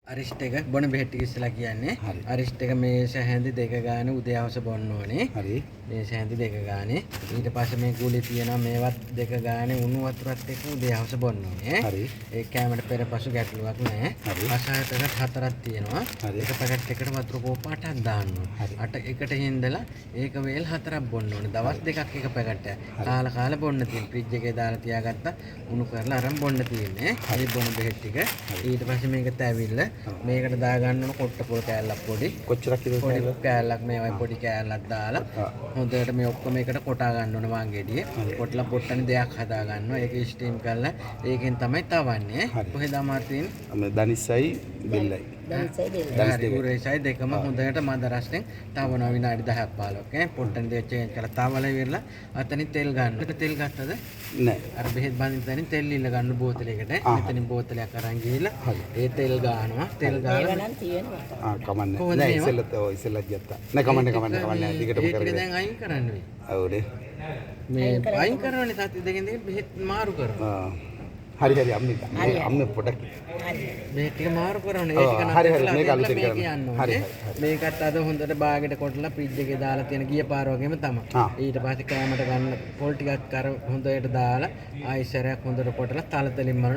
අරිෂ්ට් එක බොන බෙහෙත් ටික ඉස්සලා කියන්නේ. හරි. අරිෂ්ට් එක මේෂ හැඳි දෙක ගානේ උදේ හවස බොන්න ඕනේ. හරි. මේෂ හැඳි දෙක ගානේ. ඊට පස්සේ මේ ගුලි තියෙනවා මේවත් දෙක ගානේ උණු වතුරත් එක්ක උදේ හවස බොන්න ඕනේ. හරි. ඒ කැමරට පෙරපසු ගැටලුවක් නැහැ. හරි. කසායතක හතරක් තියෙනවා. හරි. එක පැකට් එකකට වතුර කෝප 8ක් දාන්න හරි. ඕනේ. 8 එකට හින්දලා ඒක වේල් 4ක් බොන්න ඕනේ. දවස් දෙකක් එක පැකට් එක. කාලා බොන්න තියෙන. ෆ්‍රිජ් එකේ දාලා තියාගත්තා උණු කරලා අරන් බොන්න තියෙන්නේ. ඒ බොන බෙහෙත් ටික. ඊට පස්සේ මේක තැවිල්ල මේකට දා ගන්න ඕන කොට්ට පොල් කෑල්ලක් පොඩි. කොච්චරක් කිලෝ පොඩි කෑල්ලක් මේ වගේ පොඩි කෑල්ලක් දාලා හොඳට මේ ඔක්කොම එකට කොටා ගන්න ඕන වාංගෙඩිය. කොටලා පොට්ටනේ දෙයක් හදා ගන්නවා. ඒක ස්ටීම් කරලා ඒකෙන් තමයි තවන්නේ. කොහෙද අමාරු තියෙන්නේ? මේ දනිස්සයි බෙල්ලයි. හරි උරේසයි දෙකම හොඳට මද රසෙන් තවනවා විනාඩි 10ක් 15ක්. පොට්ටනේ දෙක චේන්ජ් කරලා තවලා ඉවරලා අතනින් තෙල් ගන්න. තෙල් ගත්තද? නෑ. අර බෙහෙත් බඳින තැනින් තෙල් ඉල්ල ගන්න බෝතලයකට. මෙතනින් බෝතලයක් අරන් ගිහලා ඒ තෙල් ගානවා. තෙල් ගාලා කමන්නේ නෑ ඉස්සෙල්ලත් ගත්තා නෑ කමන්නේ දිගටම ඒක කරගෙන දැන් අයින් කරන්න වෙයි. ඔව්නේ මේ අයින් කරනවනේ තාත්ති දෙකෙන් දෙක බෙහෙත් මාරු කරනවා. හරි අම්මේ පොඩක් බෙහෙත් ටික මාරු කරනවා. ඒ ටික හරි නතර මේක කරලා අලුතෙන් මේක කරන්න. යන්න හරි ඕනේ. මේකත් අද හොඳට බාගෙට කොටලා ෆ්‍රිජ් එකේ දාලා තියෙන ගිය පාර වගේම තමයි. ඊට පස්සේ කෑමට ගන්න පොල් ටිකක් කර හොඳට දාලා ආයිසරයක් හොඳට කොටලා තලතලින් මරලා